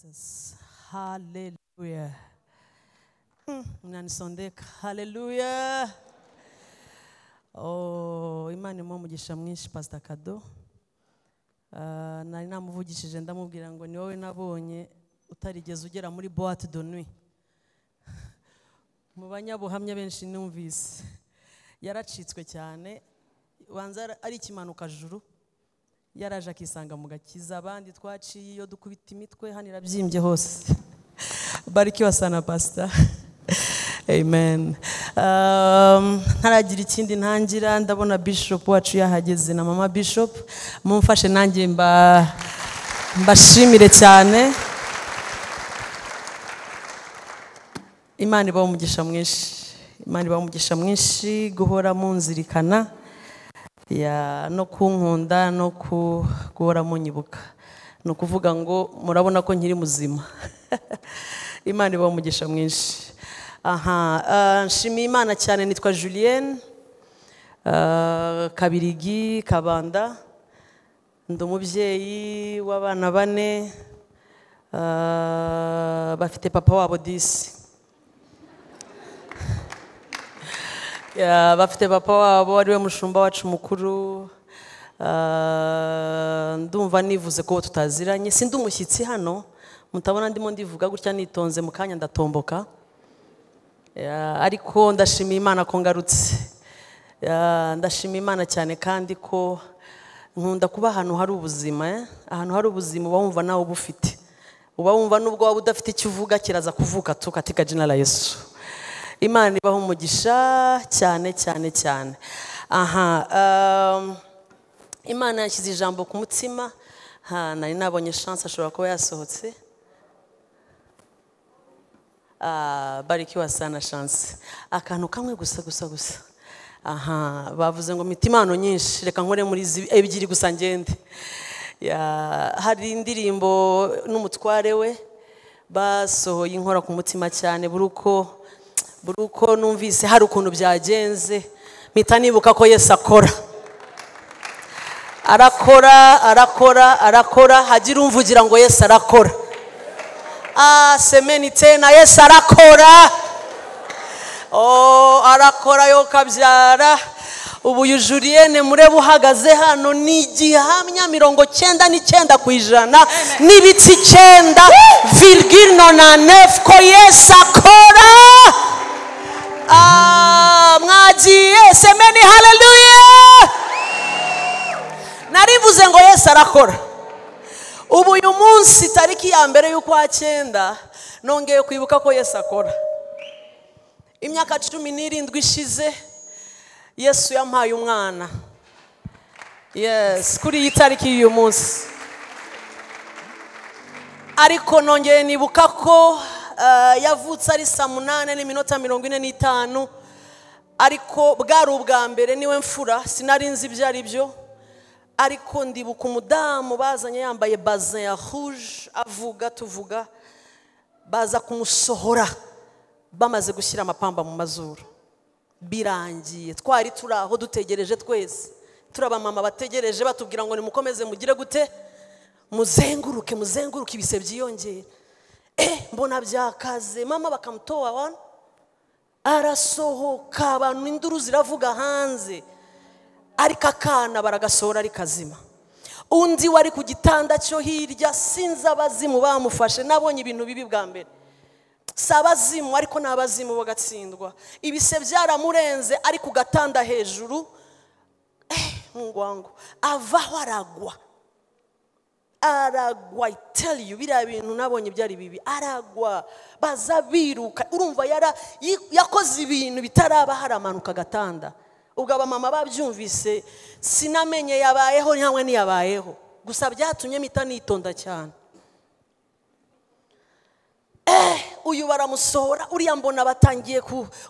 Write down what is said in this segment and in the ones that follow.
Jesus. Hallelujah. Mnanisondeka. Hallelujah. Oh, Imana imwe umugisha mwinshi Pastor Kado. Nari namuvugishije ndamubwira ngo ni wowe nabonye utarigeze ugera muri boîte de nuit. Mu banyabuhamya benshi numvise yaracitswe cyane, wanza ari ikimanuka juru, yaraje akisanga mu gakiza, abandi twaciye iyo dukubita imitwe hano irabyimbye hose. Barikiwa sana Pastor. Amen. Ntaragira ikindi ntangira, ndabona Bishop wacu yahageze na Mama Bishop, mumfashe nanjye mbashimire cyane. Imana ibaho umugisha mwinshi, Imana ibaho umugisha mwinshi, guhora munzirikana ya no kunkunda no guhora munyibuka, no kuvuga ngo murabona ko nkiri muzima. Imana ibaho umugisha mwinshi. Nshimiye Imana cyane, nitwa Julienne, Kabirigi, Kabanda, ndi umubyeyi w'abana 4, bafite papa wabo 10. Bafite papa wabo ariwe mushumba wacu mukuru. Ndumva nivuze ko tutaziranye, sindi umushyitsi hano, mutabona ndimo ndivuga gutya nitonze mu kanya ndatomboka. Ariko ndashimiye Imana ko ngarutse. Ndashimiye Imana cyane kandi ko nkunda kuba ahantu hari ubuzima. Ahantu hari ubuzima uba wumva nawe ubufite, uba wumva nubwo waba udafite icyo uvuga kiraza kuvuka tu katika jina la Yesu. Imana ibaho umugisha cyane cyane cyane. Imana yashyize ijambo ku mutima, nari nabonye chance ashobora kuba yasohotse. Barikiwa sana chance. Akantu kamwe gusa. Bavuze ngo mitimano nyinshi, reka nkore muri ebyiri gusa ngende. Hari indirimbo n'umutware we basohoye inkora ku mutima cyane, buruko numvise hari ukuntu byagenze, mpita nibuka ko Yesu arakora, hagira umvugira ngo Yesu arakora. Semeni tena, Yesu arakora. Arakora yo kabyara. Ubu Julienne murebe uhagaze hano ni igihamya 99% n'ibitsi 9,9 ko Yesu akora. Mwagiye semeni hallelujah. Narivuze ngo Yesu arakora. Ubu uyu munsi tariki ya mbere y'ukwa 9 nongeye kwibuka ko Yesu akora. Imyaka 17 ishize Yesu yampaye umwana. Yes, kuri iyi tariki y'uyu munsi. Ariko nongeye nibuka ko yavutse ari saa 8:45, ariko bwari ubwa mbere niwe mfura, sinari nzi ibyo ari byo. Ariko ndibuka umudamu bazanye yambaye bazin ya rouge, tuvuga baza kumusohora bamaze gushyira amapamba mu mazuru. Birangiye twari turaho dutegereje, twese turaba mama bategereje batubwira ngo nimukomeze mugire gute, muzenguruke ibise byiyongeye. Mbona byakaze, mama bakamutoa wana arasohoka, abantu induru ziravuga hanze, ariko akana baragasohora ari kazima. Undi wari ku gitanda cyo hirya, sinzi abazimu bamufashe, nabonye ibintu bibi bwa mbere. Sabazimu ariko nabazimu bagatsindwa, ibise byaramurenze ari ku gatanda hejuru. Ngwango avaho aragwa, I tell you, biriya bintu nabonye byari bibi. Aragwa bazabiruka, urumva yakoze ibintu bitaraba, haramanuka gatanda. Ubwo abamama babyumvise, sinamenye yabayeho ntamwe niyabayeho, gusa byatumye mpita nitonda cyane. Uyu baramusohora, uriya mbona batangiye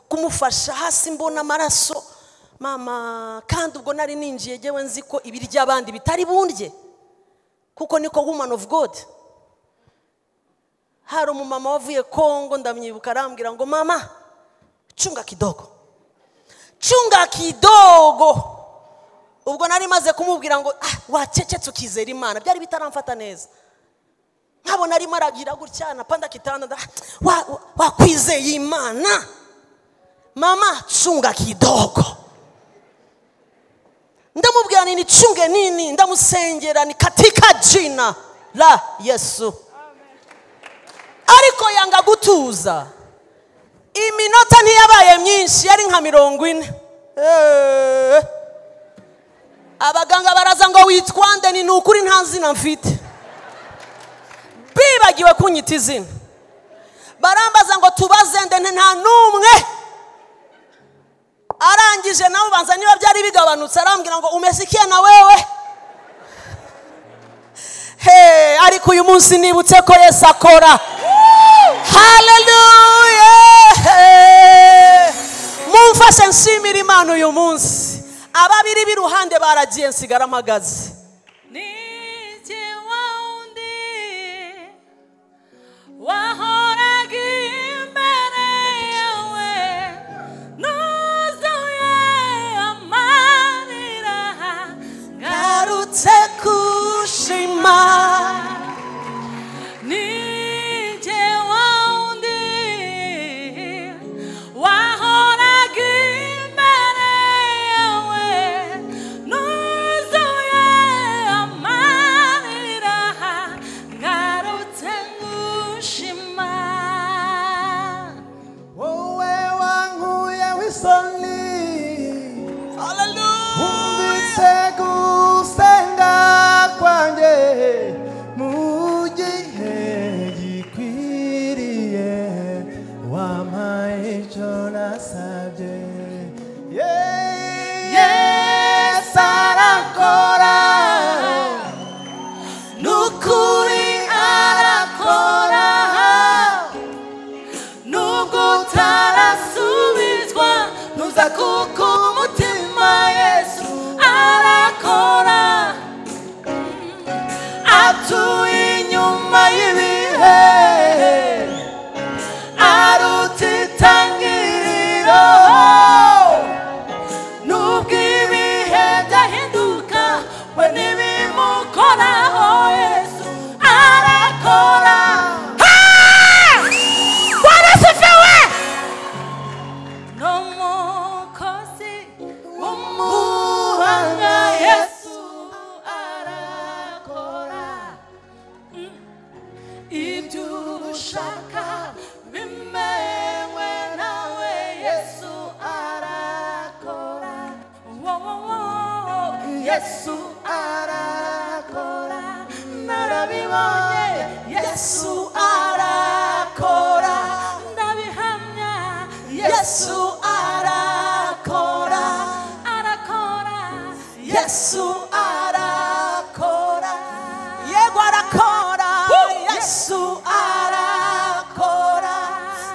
kumufasha, hasi mbona amaraso. Mama kandi ubwo nari ninjiye jewe nzi ko ibirya abandi bitari bundye, kuko niko woman of God. Hari umumama wavuye Kongo ndamyibuka, arambwira ngo mama chunga kidogo. Ubwo nari maze kumubwira ngo wacecetse ukizera Imana, byari bitaramfata neza. nkabona arimo aragira gutya napanda kitanda wakwizeye Imana mama chunga kidogo ndamubwira nini chunge nini ndamusengera ni katika jina la Yesu ariko yanga gutuza iminota ntiyabaye myinshi yari nka 40 abaganga baraza ngo witwande ni nukuri nta zina mfite bibagiwe kunyita izina barambaza ngo tubazende nta numwe arangije nawe banza niba byari bigabanutse arambwira ngo umesikia na wewe ariko uyu munsi nibutse ko Yesu akora hallelujah mumfashe nshimira Imana uyu munsi ababiri biruhande baragiye nsigara mpagaze wahoraga imbere yawe nuzuye amarira ngarutse kushima nije wundi wahoraga imbere yawe nuzuye amarira ngarutse ngushima wowe wankuye wisoni hallelujah umvise gusenga kwanjye mu gihe gikwiriye wampaye icyo nasabye Yesu arakora nukuri arakora nubwo utarasubizwa ntuza kuko umutima Yesu arakora atuye inyuma y'ibihe aruta itangiriro nubwo ibihe byahinduka we ntibimukoraho Yesu arakora warasifiwe n'umukozi w'umuhanga Yesu arakora ibyo ushaka bimewe nawe Yesu arakora Yesu arakora narabibonye Yesu arakora ndabihamya Yesu arakora Yesu arakora yego arakora Yesu arakora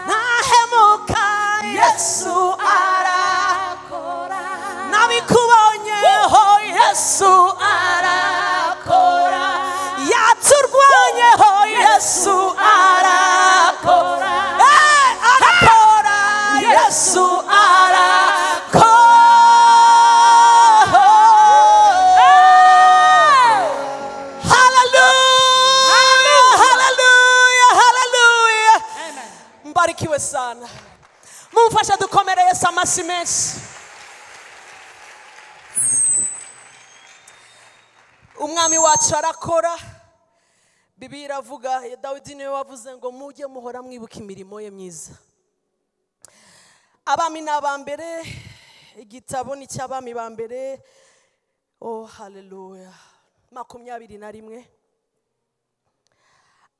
ntahemuka Yesu arakora nabikubonyeho Yesu arakora yaturwanyeho Yesu arakora arakora Yesu mbarikiwe sana mumfasha dukomere Yesu amasi menshi umwami wacu arakora Bibiliya iravuga Dawidi niwe wavuze ngo mujye muhora mwibuka imirimo ye myiza abami n'abambere igitabo ni cy'abami bambere hallelujah 21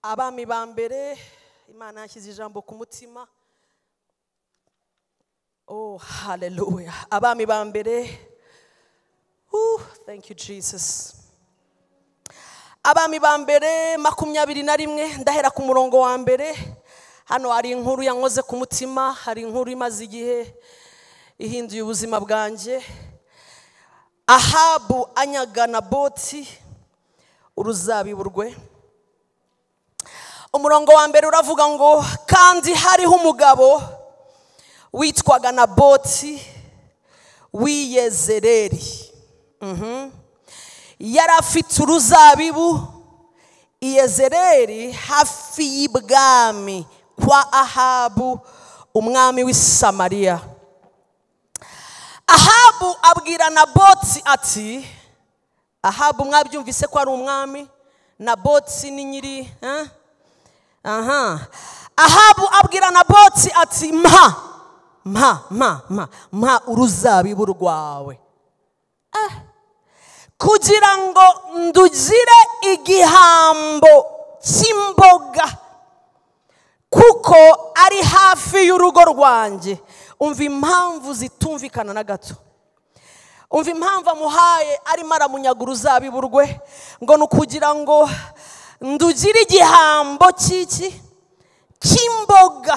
abami bambere Imana yashyize ijambo ku mutima hallelujah abami bambere thank you Jesus abami bambere 21 ndahera ku murongo wa mbere hano hari inkuru yankoze ku mutima hari inkuru imaze igihe ihinduye ubuzima bwanjye Ahabu anyaga Naboti uruzabibu rwe umurongo wa mbere uravuga ngo kandi hariho umugabo witwaga Naboti w'Iyezereli yari afite uruzabibu Yezereli hafi y'ibwami kwa Ahabu umwami w'i Samariya. Ahabu abwira Naboti ati, Ahabu mwabyumvise ko ari umwami, Naboti ni nyiri Ahabu abwira Naboti ati, mpa uruzabibu rwawe kugira ngo ndugire igihambo cy'imboga, kuko ari hafi y'urugo rwanjye. Umva impamvu zitumvikana na gato. Umva impamvu amuhaye arimo aramunyaga uruzabibu rwe, ngo ni ukugira ngo ndugire igihambo cy'imboga,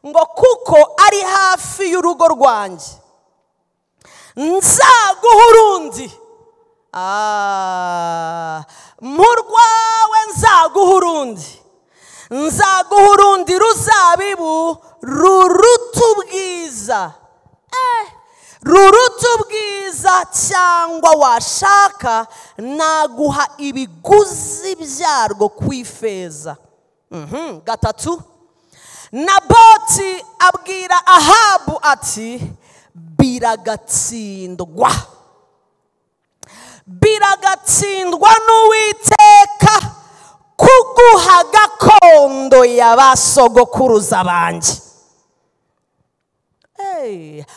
ngo kuko ari hafi y'urugo rwanjye. Nzaguha urundi, mu rwawe nzaguha urundi ruzabibu ruruta ubwiza, cyangwa washaka naguha ibiguzi byarwo ku ifeza. Gatatu, Naboti abwira Ahabu ati, biragatsindwa n'Uwiteka kuguha gakondo y'abasogokuruza banjye.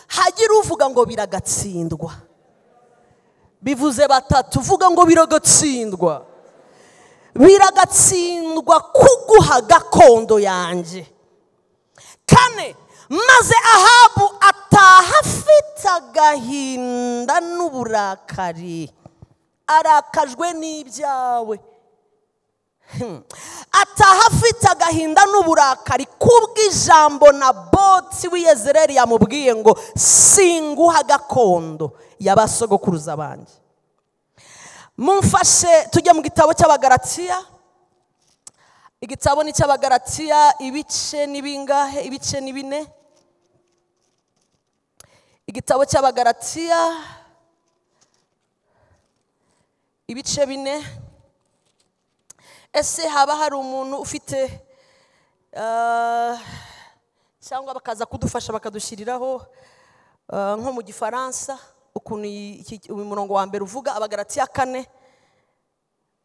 Hagira uvuga ngo biragatsindwa, bivuze batatu. Vuga ngo biragatsindwa kuguha gakondo yanjye. Kane, maze Ahabu ataha afite agahinda n'uburakari, arakajwe n'ibyawe. Ataha afite agahinda n'uburakari kubw'ijambo Naboti w'i Yezereli yamubwiye ngo singuha gakondo y'abasogokuruza banjye. Mumfashe tujya mu gitabo cy'Abagalatiya. Igitabo ni cy'Abagalatiya, ibice ni bingahe? Ibice ni 4. Igitabo cy'Abagalatiya ibice 4. Ese haba hari umuntu ufite cyangwa bakaza kudufasha bakadushyiriraho nko mu Gifaransa ukuntu uyu murongo wa mbere uvuga? Abagalatiya 4,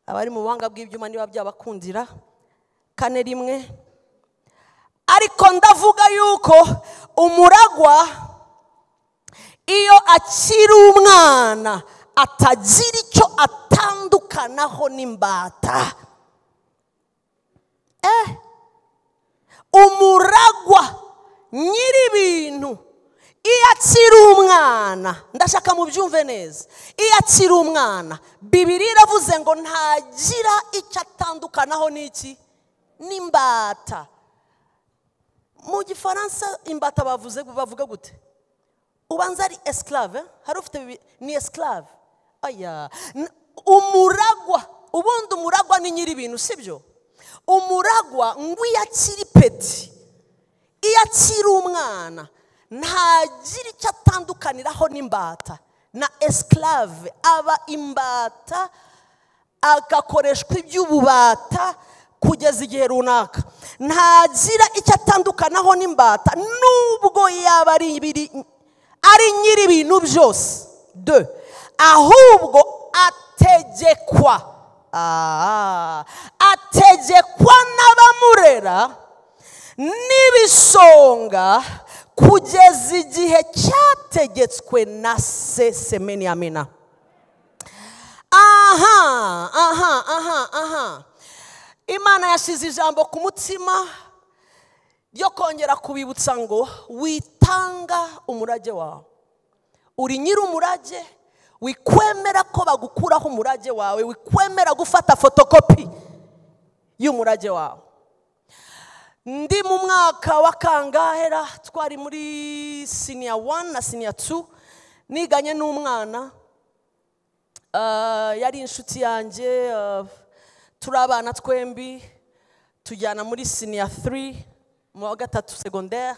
abari mu buhanga bw'ibyuma niba byabakundira. 4:1. Ariko ndavuga yuko umuragwa iyo akiri umwana atagira icyo atandukanaho n'imbata. Umuragwa nyiri ibintu iyo akiri umwana, ndashaka mubyumve neza, iyo akiri umwana Bibiliya iravuze ngo ntagira icyo atandukanaho n'iki? N'imbata. Mu Gifaransa imbata bavuga gute? Ubanza ari esclave, hari ufite ni esclave. Umuragwa, ubundi umuragwa ni nyiri ibintu, sibyo? Umuragwa ngo iyo akiri peti, iyo akiri umwana ntagira icyo atandukaniraho n'imbata na esclave. Aba imbata agakoreshwa iby'ububata kugeza igihe runaka. Ntagira icyo atandukanaho n'imbata nubwo yaba ari nyiri ibintu byose. 2, ahubwo ategekwa n'abamurera n'ibisonga kugeza igihe cyategetswe na se. Semeni amina. Imana yashyize ijambo ku mutima ryo kongera kubibutsa ngo witanga umurage wawe. Uri nyiri umurage, wikwemera ko bagukuraho umurage wawe, wikwemera gufata fotokopi y'umurage wawe. Ndi mu mwaka wa kangahera, twari muri senior 1 na senior 2, niganye n'umwana yari inshuti yanjye, turi abana twembi, tujyana muri senior 3 mu wa gatatu secondaire,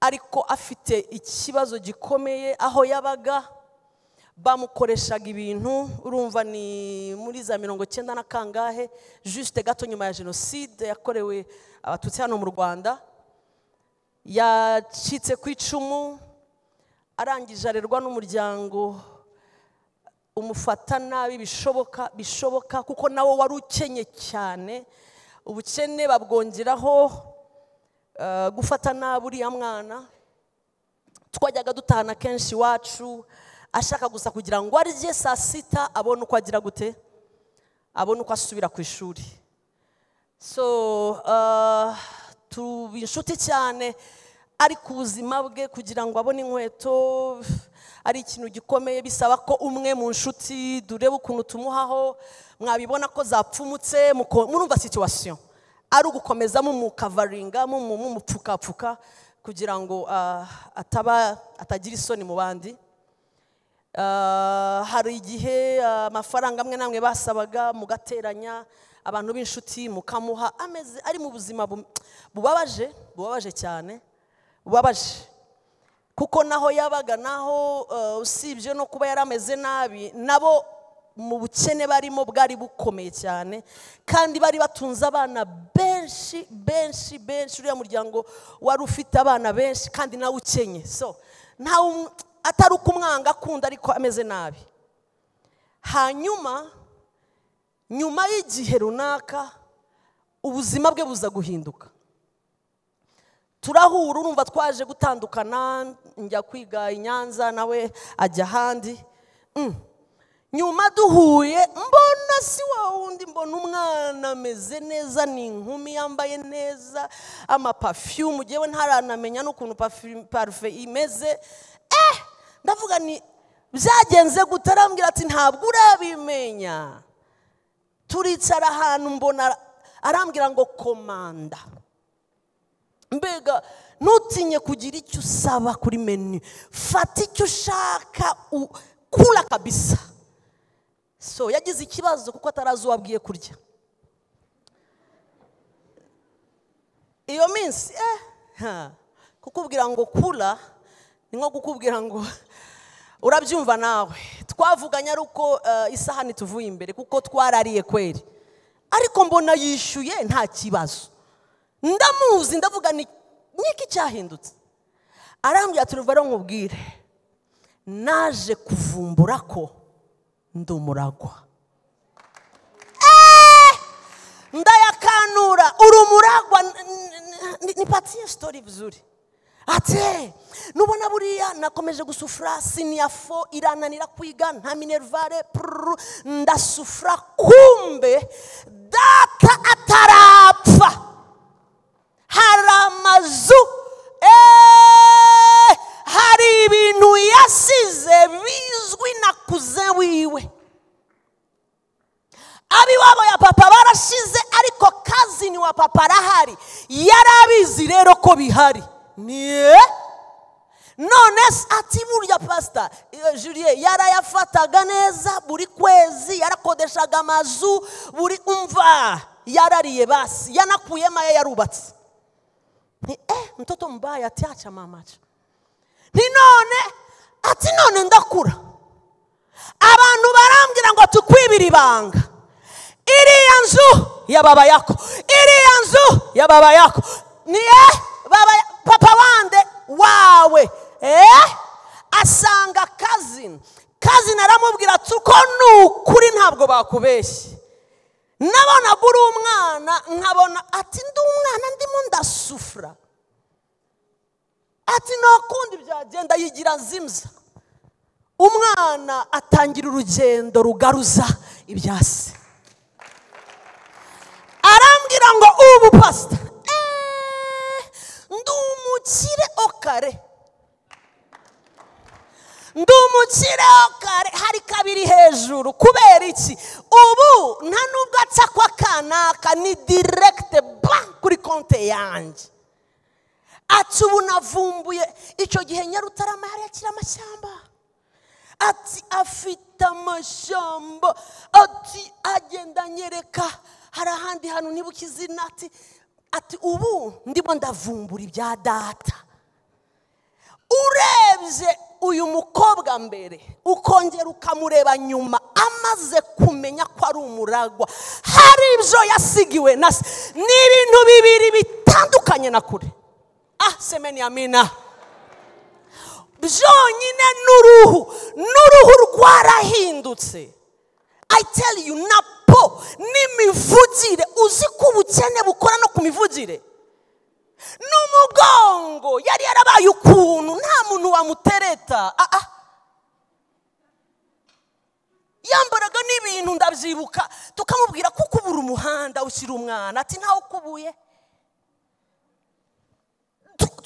ariko afite ikibazo gikomeye aho yabaga. bamukoreshaga ibintu urumva ni muri za 90 na kangahe juste gato nyuma ya jenoside yakorewe abatutsi hano mu Rwanda. Yacitse ku icumu arangije arerwa n'umuryango umufata nabi bishoboka kuko nawo wari ukenye cyane. Ubukene babwongeraho gufata nabi uriya mwana. Twajyaga dutahana kenshi iwacu ashaka gusa kugira ngo arye saa sita abone uko agira gute, abone uko asubira ku ishuri. So tuba inshuti cyane, ariko ubuzima bwe kugira ngo abone inkweto ari ikintu gikomeye. Bisaba ko umwe mu nshuti durebe ukuntu tumuhaho, mwabibona ko zapfumutse, murumva situation ari ugukomeza mukavaringa mupfukapfuka kugira ngo atagira isoni mu bandi. Hari igihe amafaranga amwe namwe basabaga mugateranya abantu b'inshuti mukamuha, ameze ari mu buzima bubabaje cyane, bubabaje kuko naho yabaga naho usibye no kuba yarameze nabi, nabo mu bukene barimo bwari bukomeye cyane, kandi bari batunze abana benshi. Uriya muryango wari ufite abana benshi kandi nawe ukenye, so ntawe atari ukumwanga akunda ariko ameze nabi. Hanyuma nyuma y'igihe runaka ubuzima bwe buza guhinduka. Turahura, urumva twaje gutandukana, njya kwiga i Nyanza nawe ajya ahandi. Nyuma duhuye mbona si wundi, mbona umwana ameze neza, ni inkumi yambaye neza, amaperfume jewe ntaranamenya n'ukuntu parfum imeze. Ndavuga ni byagenze gutarambwira ati ntabwo urabimenya. Turicara ahantu mbona arambwira ngo komanda, mbega nutinye kugira icyo usaba kuri menu, fata icyo ushaka kula kabisa. So yagize ikibazo kuko atarazi uwabwiye kurya iyo minsi. Kukubwira ngo kula ni nko kukubwira ngo urabyumva nawe. Twavuganye ari uko isahani tuvuye imbere kuko twarariye kweri, ariko mbona yishyuye nta kibazo. Ndamuzi, ndavuga niki cyahindutse. Arambwira ati ruvaro nkubwire, naje kuvumbura ko ndumuragwa. Ndayakanura, urumuragwa. Nipatie story vizuri. Ate nubona buriya nakomeje gusufra senior 4 irananira kwiga nta minervare ndasufra, kumbe data atarapfa haramazu hari ibintu yasize bizwi na kuze wiwe. Abiwabo ya papa barashize, ariko kazini wa papa arahari, yarabizi rero ko bihari. None ati burya pastor Julienne yarayafataga neza, buri kwezi yarakodeshaga amazu, buri umva yarariye basi, yanakuyemo yarubatse. Mtoto mbaya atiacha mamacha. None ndakura, abantu barambwira ngo tukwibira ibanga. Iriya nzu ya baba yako, iriya nzu ya baba yako ni baba papa wande wawe. Asanga cousin aramubwira tuko nukuri ntabwo bakubeshye. Nabona buri umwana nkabona ati ndi umwana ndimo ndasufra, ati nakundi byagenda yigira zimza. Umwana atangira urugendo rugaruza ibyase. Arambwira ngo ubu pastor ndumukire okare, ndumukire okare, hari kabiri hejuru. Kubera iki? Ubu nta nubwo atsa kwa kanaka, ni direct kuri konte yanjye. Ati ubu navumbuye icyo gihe Nyarutarama yari yakira amashyamba. Ati afite amashyamba, ati agenda nyereka hari ahandi hantu nibuka izina. Ati ubu ndimo ndavumbura ibya data. urebye uyu mukobwa mbere ukongera ukamureba nyuma amaze kumenya ko ari umuragwa, hari ibyo yasigiwe na se, n'ibintu bibiri bitandukanye na kure. Semeni amina. Byonyine n'uruhu rwarahindutse. I tell you, napo n'imivugire, uzi ko ubukene bukora no ku mivugire. N'umugongo yari yarabaye ukuntu nta muntu wamutereta. Yambaraga n'ibintu ndabyibuka, tukamubwira ko kubura umuhanda ushyira umwana, ati ntawe ukubuye.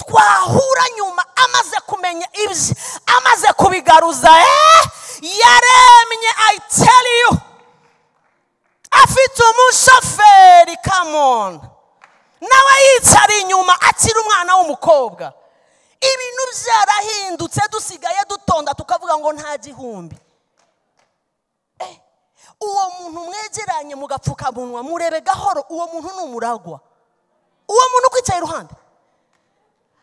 Twahura nyuma amaze kumenya ibye, amaze kubigaruza, yaremye. I tell you, afite umushoferi, come on, nawe yicara inyuma akiri umwana w'umukobwa. Ibintu byarahindutse, dusigaye dutonda tukavuga ngo nta gihumbi. Uwo muntu mwegeranye mugapfukamunwa murebe gahoro, uwo muntu ni umuragwa. Uwo muntu ukwicaye iruhande,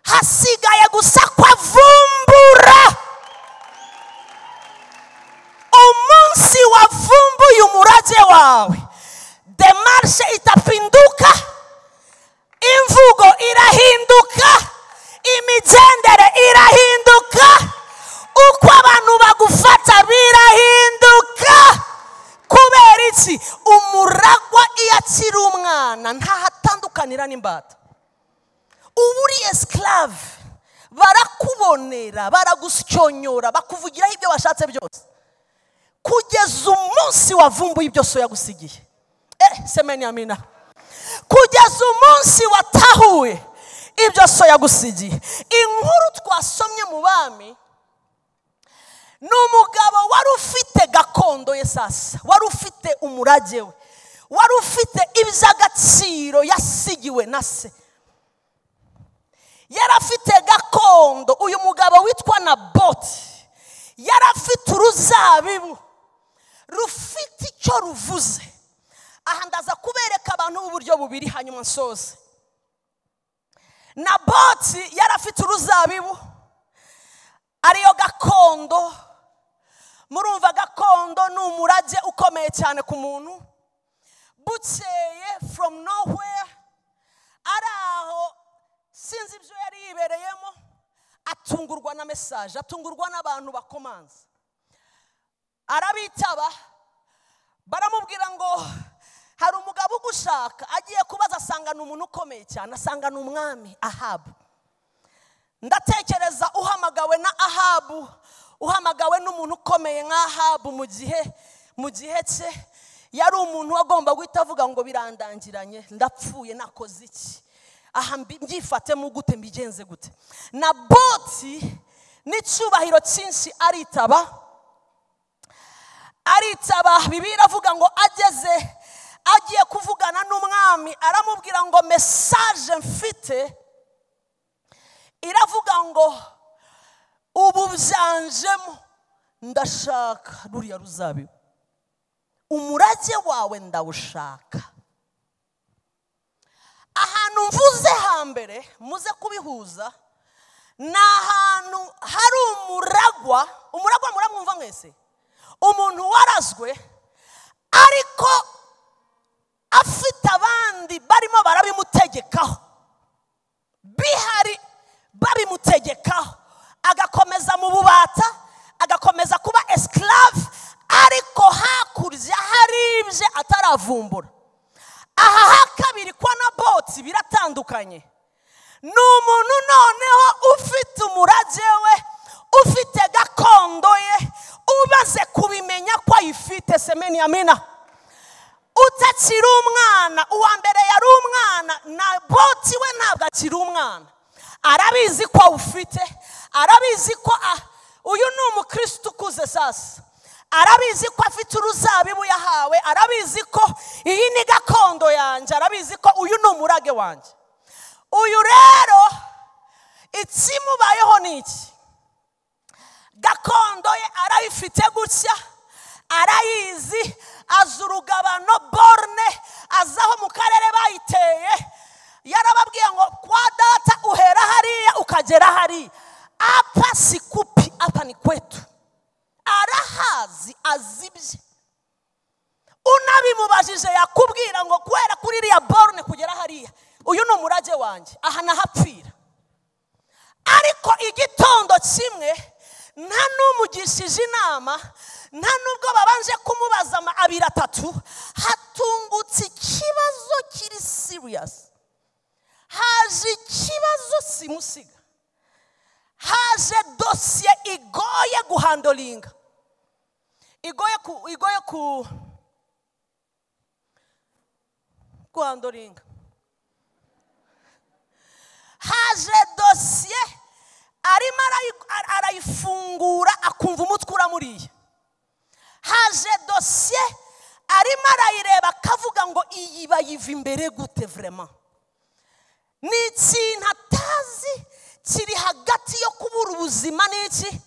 hasigaye gusa kwavumbura. Umunsi wavumbuye umurage wawe, demarshe itapinduka, imvugo irahinduka, imigendere irahinduka, uko abantu bagufata birahinduka. Kubera iki? Umuragwa iyo akiri umwana ntahatandukanira n'imbata. Ubu uri esclave, barakubonera, baragusyonyora, bakuvugiraho ibyo washatse byose, kugeza umunsi wavumbuye ibyo so yagusigiye. Semeni amina. Kugeza umunsi watahuye ibyo so yagusigiye. Inkuru twasomye mu Bami, n'umugabo wari ufite gakondo ye, sasa wari ufite umurage we, wari ufite iby'agaciro yasigiwe na se. Yari afite gakondo. Uyu mugabo witwa Naboti yari afite uruzabibu rufite icyo ruvuze. Aha ndaza kubereka abantu uburyo bubiri hanyuma nsoze. Naboti yari afite uruzabibu, ariyo gakondo. Murumva gakondo ni umurage ukomeye cyane ku muntu. Bukeye from nowhere, araho sinzi ibyo yari yibereyemo, atungurwa na message, atungurwa n'abantu bakomanza. Arabitaba, baramubwira ngo hari umugabo ugushaka. Agiye kubaza asanga ni umuntu ukomeye cyane, asanga ni umwami Ahabu. Ndatekereza uhamagawe na Ahabu, uhamagawe n'umuntu ukomeye nka Ahabu mu gihe cye, yari umuntu wagomba guhita avuga ngo birandangiranye, ndapfuye, nakoze iki, aha mbyifatemo gute, mbigenze gute. Naboti n'icyubahiro cyinshi aritaba. Bibiliya avuga ngo agiye kuvugana n'umwami, aramubwira ngo message mfite iravuga ngo ubu byanjemo, ndashaka ruriya ruzabibu, umurage wawe ndawushaka. Ahantu mvuze hambere muze kubihuza, ni ahantu hari umuragwa muramwumva mwese, umuntu warazwe ariko afite abandi barimo barabimutegekaho, bihari babimutegekaho, agakomeza mu bubata, agakomeza kuba esclave, ariko hakurya hari ibye ataravumbura. Aha hakabiri kwa Naboti biratandukanye. Ni umuntu noneho ufite umurage we, ufite gakondo ye, umaze kubimenya ko ayifite. Semeni amina. Utakiri umwana, uwa mbere yari umwana, Naboti we ntabwo akiri umwana. Arabizi ko awufite, arabizi ko uyu ni umukristo ukuze sasa, arabizi ko afite uruzabibu yahawe, arabizi ko iyi ni gakondo yanjye, arabizi ko uyu ni umurage wanjye. Uyu rero ikimubayeho ni iki? Gakondo ye arayifite gutya, arayizi, azi urugabano borne, azaho mu karere bayiteye. Yarababwiye ngo kwa data uhera hariya ukagera hariya, azibye. Unabimubajije yakubwira ngo kwera kuri iriya borne kugera hariya, uyu ni umurage wanjye, aha nahapfira. Ariko igitondo kimwe nta n'umugishije inama, nta nubwo babanje kumubaza abiri atatu, hatungutse ikibazo kiri serious. Haje ikibazo simusiga, haje dosiye igoye guhandolinga, igoye guhandolinga. Haje dosiye arimo arayifungura akumva umutwe uramuriye. Haje dosiye arimo arayireba akavuga ngo iyi bayiva imbere gute vraiment. Ni ikintu atazi kiri hagati yo kubura ubuzima n'iki.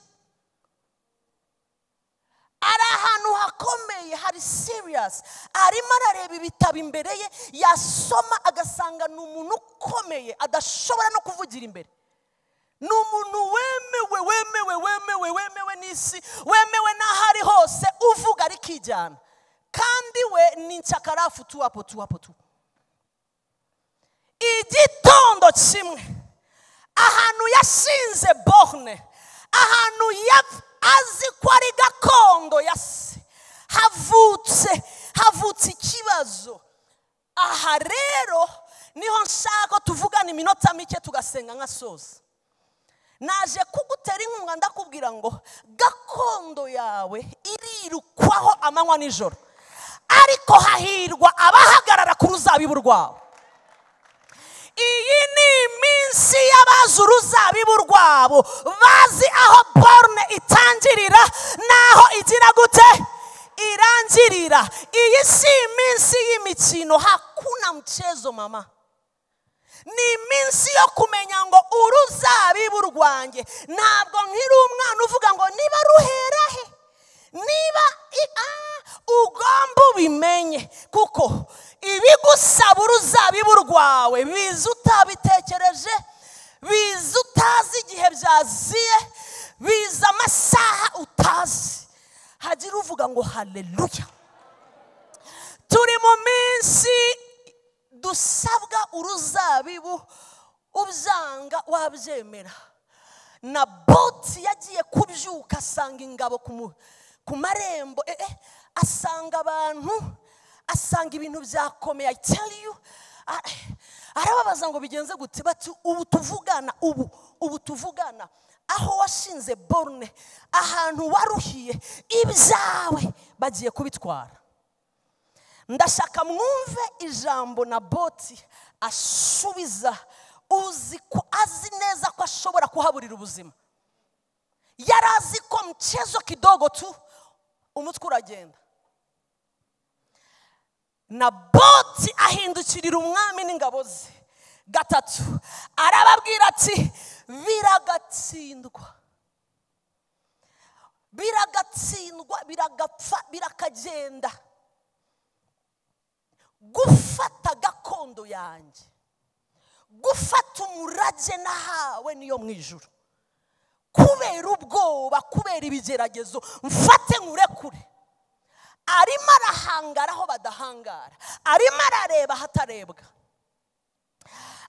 Ari ahantu hakomeye, hari serious. Arimo arareba ibitabo imbere ye, yasoma agasanga ni umuntu ukomeye adashobora no kuvugira imbere. Ni umuntu wemewe n'isi, wemewe n'ahari hose, uvuga ari kijyana. Kandi we ni nshakarafu tu hapo. Igitondo kimwe ahantu yashinze borne, ahantu azi ko ari gakondo yase, havutse ikibazo. Aha rero niho nshaka tuvugana iminota mike tugasenga nkasoza. Naje kugutera inkunga ndakubwira ngo gakondo yawe irirukwaho amanywa nijoro, ariko hahirwa abahagarara ku ruzabibu rwawe. Iyi ni iminsi y'abazi uruzabibu rwabo, bazi aho borne itangirira naho igira gute irangirira. Iyi si iminsi y'imikino, hakuna mchezo mama. Ni iminsi yo kumenya ngo uruzabibu rwanjye ntabwo nkiri umwana uvuga ngo niba ruhera he, niba ugomba ubimenye, kuko ibigusaba uruzabibu rwawe biza utabitekereje, biza utazi igihe byaziye, biza amasaha utazi. Hagira uvuga ngo haleluya. Turi mu minsi dusabwa uruzabibu, ubyanga wabyemera. Naboti yagiye kubyuka asanga ingabo ku marembo, asanga abantu, asanga ibintu byakomeye. I tell you, arababaza ngo bigenze gute, bati ubu tuvugana aho washinze borne, ahantu waruhiye ibyawe bagiye kubitwara. Ndashaka mwumve ijambo Naboti asubiza, azi neza ko ashobora kuhaburira ubuzima. Yarazi ko mchezo kidogo tu umutwe uragenda. Naboti ahindukirira umwami n'ingabo ze gatatu, arababwira ati biragatsindwa, biragapfa, birakagenda. Gufata gakondo yanjye, gufata umurage nahawe niyo mu ijuru, kubera ubwoba, kubera ibigeragezo, mfate nkurekure. Arimo arahangara aho badahangara, arimo arareba hatarebwa.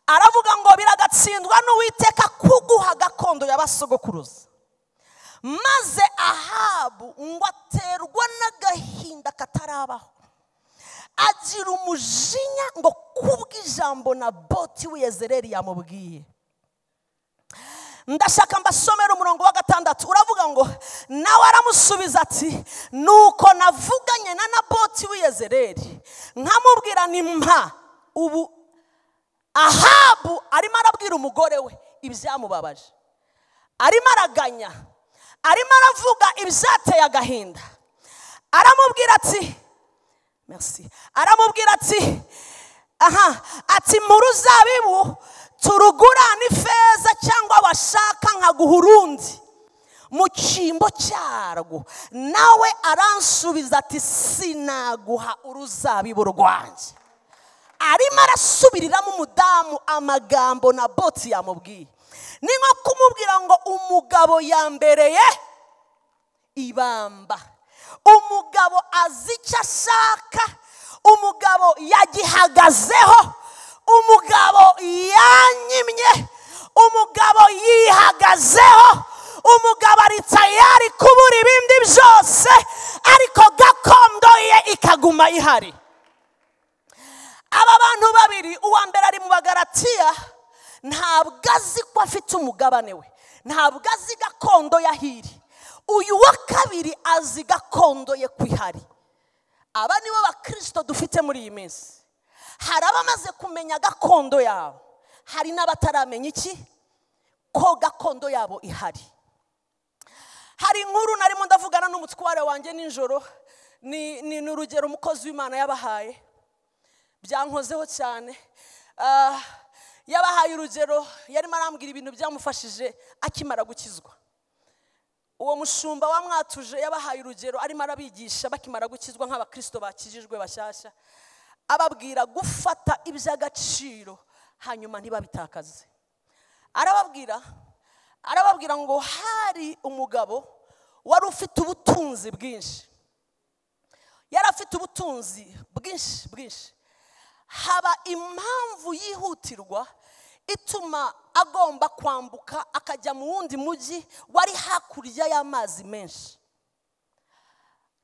Aravuga ngo biragatsindwa n'Uwiteka kuguha gakondo y'abasogokuruza. Maze Ahabu ngo aterwa n'agahinda katarabaho, agira umujinya ngo kubw'ijambo Naboti w'Yezereli yamubwiye. Ndashaka mbasomera umurongo wa 6. Uravuga ngo nawe aramusubiza ati, nuko navuganye na Naboti w'Yezereli nkamubwira ni mpa. Ubu Ahabu arimo arabwira umugore we ibyamubabaje, arimo araganya, arimo aravuga ibyateye agahinda. Aramubwira ati merci, aramubwira ati ati mu ruzabibu turugurana ifeza cyangwa washaka nkaguha urundi mu cyimbo cyarwo. Nawe aransubiza ati sinaguha uruzabibu rwanjye. Arimo arasubiriramo umudamu amagambo Naboti yamubwiye. Ni nko kumubwira ngo umugabo yambereye ibamba, umugabo azi icyo ashaka, umugabo yagihagazeho, umugabo yanyimye, umugabo yihagazeho, umugabo ari tayari kubura ibindi byose, ariko gakondo ye ikaguma ihari. Aba bantu babiri, uwa mbere ari mu Bagalatiya, ntabwo azi ko afite umugabane we, ntabwo azi gakondo yahiri. Uyu wa kabiri azi gakondo ye kwihari. Aba nibo bakristo dufite muri iyi minsi. Hari abamaze kumenya gakondo yabo, hari n'abataramenya iki ko gakondo yabo ihari. Hari inkuru narimo ndavugana n'umutware wanjye nijoro, ni urugero umukozi w'Imana yabahaye, byankozeho cyane. Yabahaye urugero, yarimo arambwira ibintu byamufashije akimara gukizwa. Uwo mushumba wamwatuje yabahaye urugero, arimo arabigisha bakimara gukizwa nk'abakristo bakijijwe bashyashya, ababwira gufata iby'agaciro hanyuma ntibabitakaze. Arababwira ngo hari umugabo wari ufite ubutunzi bwinshi, yari afite ubutunzi bwinshi. Haba impamvu yihutirwa ituma agomba kwambuka akajya mu wundi mujyi wari hakurya y'amazi menshi,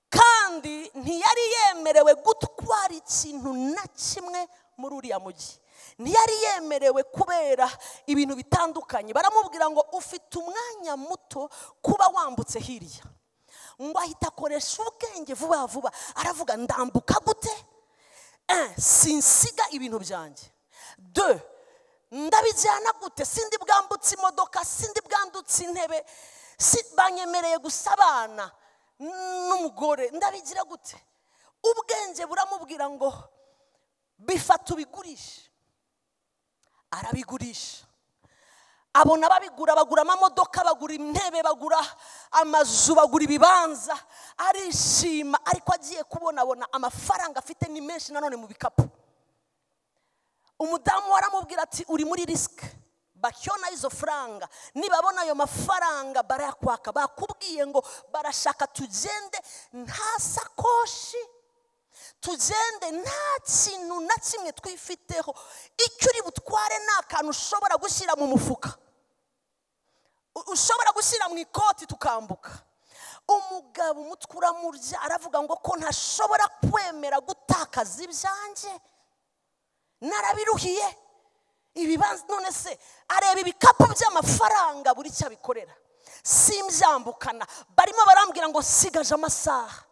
kandi ntiyari yemerewe gutwara ikintu na kimwe muri uriya mujyi. Ntiyari yemerewe kubera ibintu bitandukanye. Baramubwira ngo ufite umwanya muto kuba wambutse hirya. Ngo ahita akoresha ubwenge vuba vuba, aravuga ndambuka gute? Sinsiga ibintu byanjye. 2, ndabijyana gute? Sindi bwambutse imodoka, sindi bwandutse intebe, banyemereye gusabana n'umugore, ndabigira gute? Ubwenge buramubwira ngo bifata ubigurisha. Arabigurisha. Abona babigura, bagura amamodoka, bagura intebe, bagura amazu, bagura ibibanza, arishima. Ariko agiye kubona amafaranga afite ni menshi nanone mu bikapu. Umudamu waramubwira ati uri muri risk, bakiona izo franga, nibabona ayo mafaranga barayakwaka. Bakubwiye ngo barashaka tugende nta sakoshi, tugende nta kintu na kimwe twifiteho, icyo uri butware nta kantu ushobora gushyira mu mufuka, ushobora gushyira mu ikoti tukambuka. Umugabo umutwe uramurya, aravuga ngo ko ntashobora kwemera gutakaza ibyanjye, narabiruhiye ibibanza. None se areba ibikapu by'amafaranga buri cyo abikorera, simbyambukana. Barimo barambwira ngo sigaje amasaha.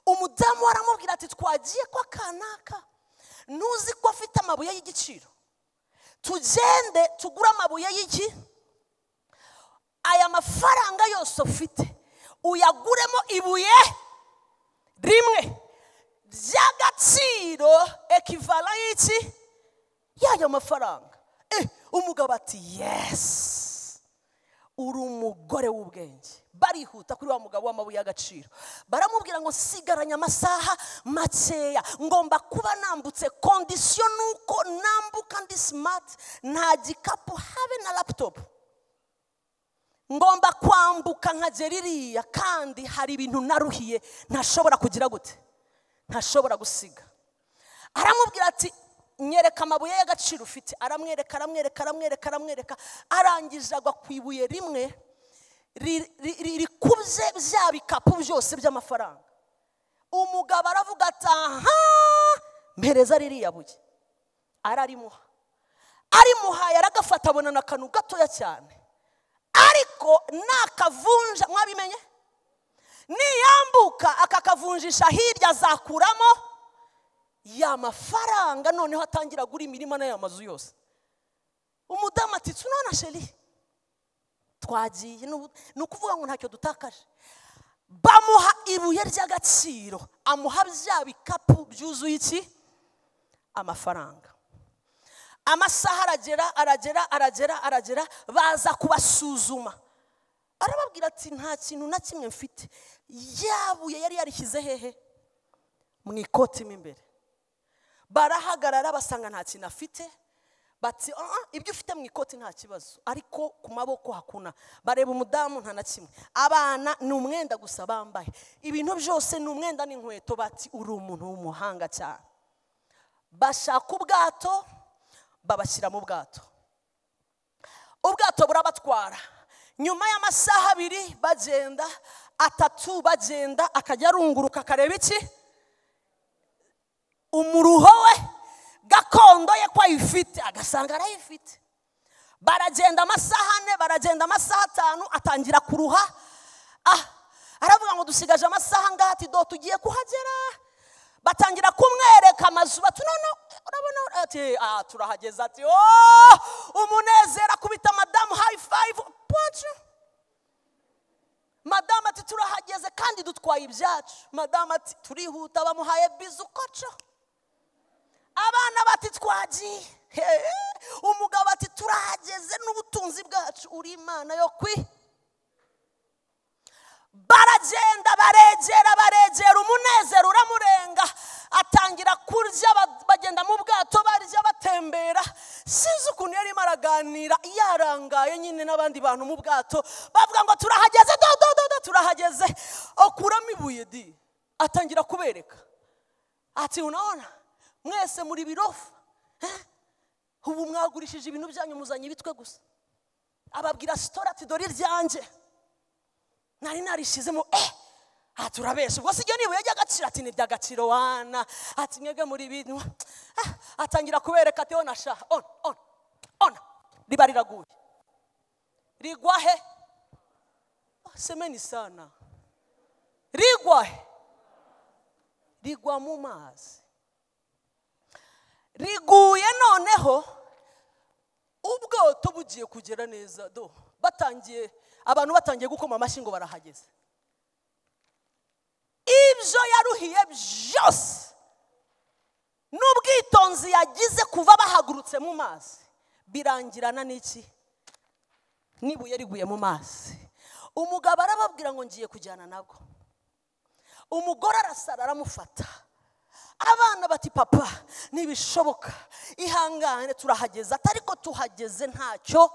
Umudamu waramubwira ati twagiye kwa kanaka, nuzi ko afite amabuye y'igiciro, tugende tugura amabuye y'iki, aya mafaranga yose ufite uyaguremo ibuye rimwe ry'agaciro ekivala y'iki y'ayo mafaranga. Umugabo ati yes, uri umugore w'ubwenge. Barihuta kuri wa mugabo w'amabuye y'agaciro, baramubwira ngo sigaranya amasaha makeya, ngomba kuba nambutse. Condition nuko nambuka ndi smart, nta gikapu habe na laptop, ngomba kwambuka nkagera iriya, kandi hari ibintu naruhiye ntashobora kugira gute, ntashobora gusiga. Aramubwira ati nyereka amabuye y'agaciro ufite. Aramwereka, arangije agwa ku ibuye rimwe rikubye bya bikapu byose by'amafaranga. Umugabo aravuga ati aha, mpereza ririya buye. Arimuhaye, aragafata, abona n'akantu gatoya cyane, ariko nakavunja. Mwabimenye? Niyambuka akakavunjisha hirya, azakuramo ya mafaranga, noneho atangira gura imirima n'aya mazu yose. Umudamu ati tunona sheri, twagiye, ni ukuvuga ngo ntacyo dutakaje. Bamuha ibuye ry'agaciro, amuha bya bikapu byuzuye iki, amafaranga. Amasaha aragera, baza kubasuzuma. Arababwira ati nta kintu na kimwe mfite. Yabuye yari yarishyize hehe? Mu ikoti mo imbere. Barahagarara basanga nta kintu afite, bati ibyo ufite mu ikoti nta kibazo, ariko ku maboko hakuna. Bareba umudamu nta na kimwe, abana ni umwenda gusa bambaye, ibintu byose ni umwenda n'inkweto. Bati uri umuntu w'umuhanga cyane. Bashaka ubwato babashyira mu bwato, ubwato burabatwara. Nyuma y'amasaha 2 bagenda, 3 bagenda, akajya arunguruka akareba iki, umuruho we gakondo ye kwa ufite, agasanga arayifite. Baragenda amasaha 4, baragenda amasaha 5, atangira kuruha. Aravuga ngo dusigaje amasaha ngati do tugiye kuhagera. Batangira kumwereka amazu, bati no urabona ati turahageza. Ati umunezero kubita madamu high five. Madamu ati turahageze kandi dutwaye ibyacu. Madamu ati turihuta, bamuhaye bizu koco. Abana bati twagiye. Umugabo ati turahageze n'ubutunzi bwacu, uri Imana yo kwi. Baragenda baregera, umunezero uramurenga. Atangira kurya, bagenda mu bwato barya batembera. Sinzi ukuntu yari maraganira yarangaye nyine n'abandi bantu mu bwato. Bavuga ngo turahageze, turahageze. Okuramo ibuye di, atangira kubereka. Ati unaona mwese muri birofu, ubu mwagurishije ibintu byanyu muzanye bitwe gusa. Ababwira story ati dore ryanje nari narishizemo. Turabesha ubwo sijyo nibuye y'agaciro. Ati ni by'agaciro wana. Ati mwege muri bintu. Atangira kubereka ati ona sha on riba riraguye. Rigwa he? Semeni sana. Rigwa he? Rigwa mu mazi. Riguye noneho ubwato bugiye kugera neza do. Abantu batangiye gukoma amashyi ngo barahageze. Ibyo yaruhiye byose n'ubwitonzi yagize kuva bahagurutse mu mazi birangirana n'iki? Nibuye riguye mu mazi. Umugabo arababwira ngo ngiye kujyana nabwo. Umugore arasara aramufata. Abana bati papa nibishoboka ihangane turahageze. Atariko tuhageze ntacyo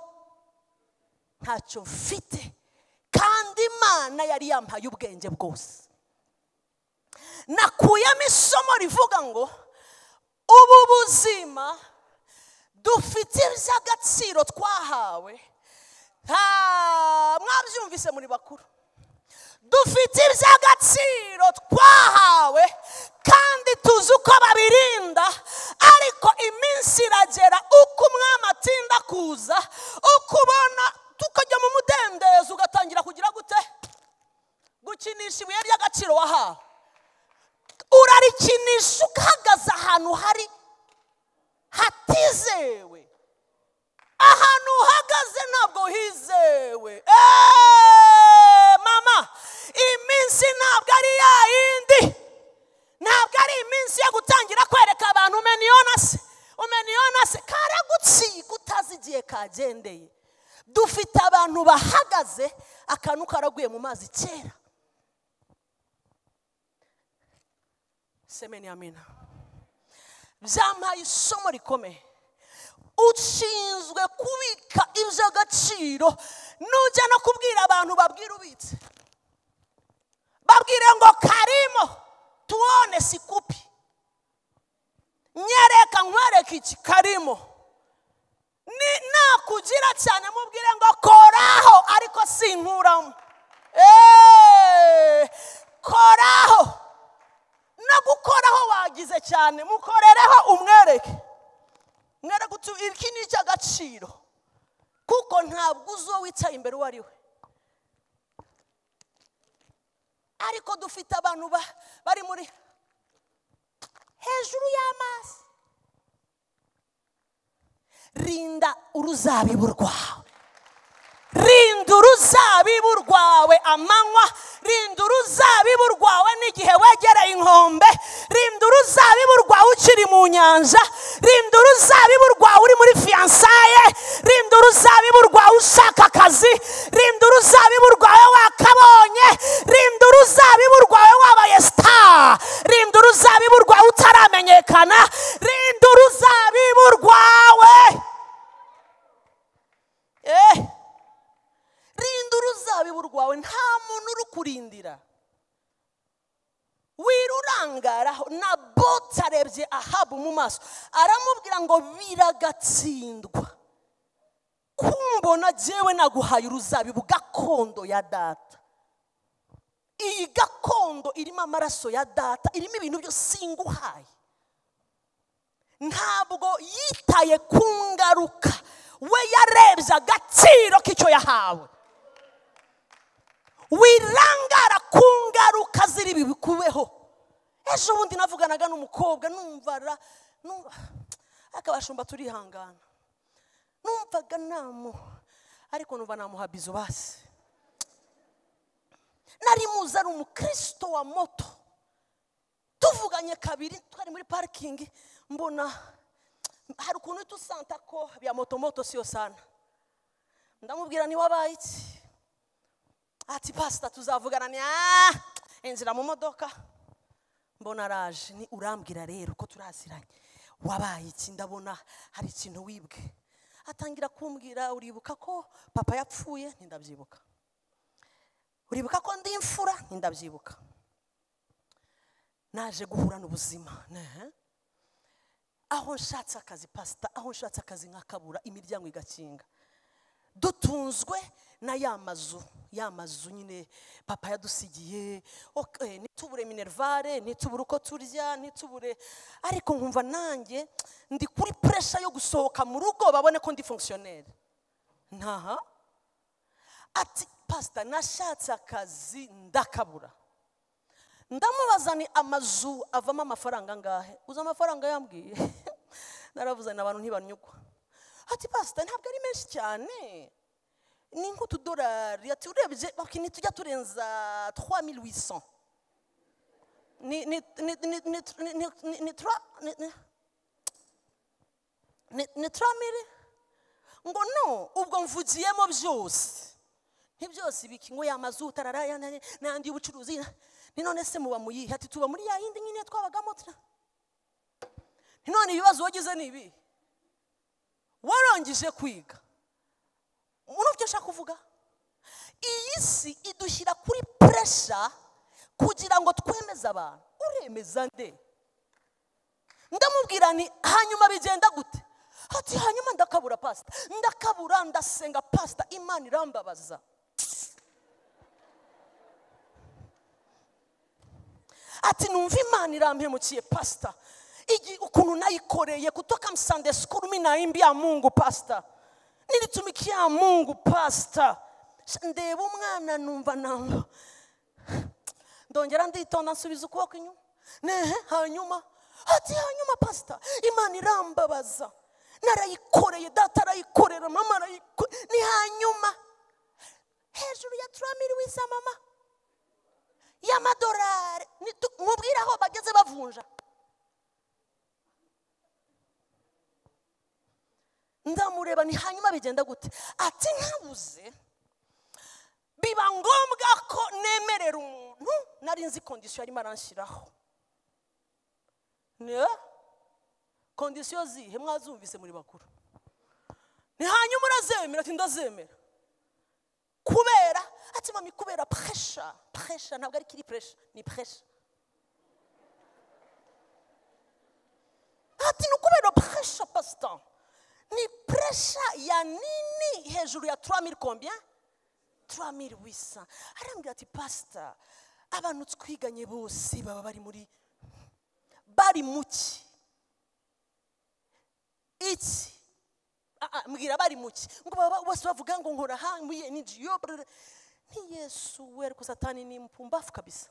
mfite, kandi Imana yari yampaye ubwenge bwose. Nakuyemo isomo rivuga ngo ubu buzima dufite iby'agaciro twahawe. Mwabyumvise muri bakuru, dufite iby'agaciro twahawe kandi tuzi uko babirinda. Ariko iminsi iragera uko umwami atinda kuza, ukubona tukajya mu mudendezo ugatangira kugira gute? Gukinisha ibuye ry'agaciro wahawe. Urarikinisha ukahagaze ahantu hari hatizewe. Ahantu uhagaze ntabwo hizewe. Mama, iminsi ntabwo ari ya yindi. Ntabwo ari iminsi yo gutangira kwereka abantu umeniona se karagutsi kutazi igihe kagendeye. Dufite abantu bahagaze akantu karaguye mu mazi kera. Semeni amina. Byampaye isomo rikomeye. Ushinzwe kubika iby'agaciro. Nujya no kubwira abantu babwira ubitse, babwire ngo karimo tuone sikupi. Nyereka nkwereka iki karimo. Ni nakugira cyane mubwire ngo koraho ariko sinkuramo. Koraho. Nagukoraho wagize cyane mukorereho umwereke. Mwere gutu iki ni cy'agaciro. Kuko ntabwo uzo wicaye imbere wari we. Ariko dufite abantu bari muri hejuru y'amazi. Rinda uruzabibu rwawe. Rinda uruzabibu rwawe amanywa. Rinda uruzabibu rwawe n'igihe wegereye inkombe. Rinda uruzabibu rwawe ukiri mu nyanja. Rinda uruzabibu rwawe uri muri fiansaye. Rinda uruzabibu rwawe ushaka akazi. Rinda uruzabibu rwawe wakabonye. Rinda uruzabibu rwawe wabaye star. Rinda uruzabibu rwawe utaramenyekana. Rinda uruzabibu rwawe. ruzabibu rwawe nta muntu urukurindira. Wirurangaraho. Naboti arebye Ahabu mu maso aramubwira ngo biragatsindwa kumbona jewe naguhaye uruzabibu gakondo ya data. Iyi gakondo irimo amaraso ya data, irimo ibintu byose singuhaye. Ntabwo yitaye ku ngaruka, we yarebye agaciro k'icyo yahawe. Wirangara ku ngaruka ziri bikubeho. Ejo bundi navuganaga n'umukobwa numva akabashumba turihangana. Numvaga ariko numva namuha bizo basi. Nari muzi ari umukristo wa moto. Tuvuganye kabiri twari muri parking, mbona hari ukuntu tusanta ko bya moto siyo sana. Ndamubwira ni wabaye iki? Ati pastor tuzavugana ni inzira mu modoka. Mbona araje ni urambwira rero ko turaziranye. Wabaye iki? Ndabona hari ikintu wibwe. Atangira kumbwira uribuka ko papa yapfuye? Ndabyibuka. Uribuka ko ndi imfura? Ndabyibuka. Naje guhura n'ubuzima. Aho nshatse akazi pastor, aho nshatse akazi nkakabura, imiryango igakinga. Dutunzwe na ya mazu nyine papa yadusigiye. Nitubure minervare, nitubure uko turya, nitubure, ariko nkumva nanjye ndi kuri pressure yo gusohoka mu rugo babone ko ndi fonctionnaire. Ati pastor nashatse akazi ndakabura. Ndamubaza ni amazu avamo amafaranga ngahe? Uza amafaranga yambwiye. Naravuze n'abantu ntibanyugwa. Ati pastor ntabwo ari menshi cyane. Ni $2. Ati urebye bakini tujya turenza 3800. Ni 3000. Ngo no, ubwo mvugiyemo byose. Ntibyose biki ngo yamazu tararaya nandi ubucuruzi. Ni none se muba muyihe? Ati tuba muri ya yindi nyine twabagamo tra. Ni none ibibazo wagize nibi. Warangije kwiga. Urumva icyo kuvuga? Iyi si idushyira kuri pressure kugira ngo twemeze abantu. Uremeza nde? Ndamubwira ni hanyuma bigenda gute? Ati hanyuma ndakabura pastor. Ndakabura ndasenga pastor, Imana irambabaza. Ati numva Imana irampemukiye pastor. Ukuntu nayikoreye kutoka Sunday school mimi naimbia Mungu pastor. Nilitumikia Mungu pastor. Ndeba umwana numva namba. Ndongera nditonda nsubiza ukuboko inyuma. Hanyuma ati hanyuma pastor, Imana irambabaza. Narayikoreye, data arayikorera, mama arayikorera. Ni hanyuma hejuru ya 3000 wisa mama y'amadolari. Mubwira aho bageze bavunja. Ndamureba ni hanyuma bigenda gute? Ati ntabuze biba ngombwa ko nemerera umuntu nari nzi condition ari maranshiraho. Ne condition zihe mwazumvise muri bakuru? Ni hanyuma urazemera? Ati ndazemera. Kubera ati mami kubera pressure ntabwo ari kiri pressure, ni pressure. Ati nukubera pressure pastor. Ni pressure ya nini hejuru ya 3000 combien? 3800. Arambwira ati pastor, abantu twiganye bose baba bari muki. Iki mbwira bari muki. Ngo baba bose bavuga ngo nkora hamwe ni jiyo. Ni Yesu were ko Satani ni mpumbafu kabisa.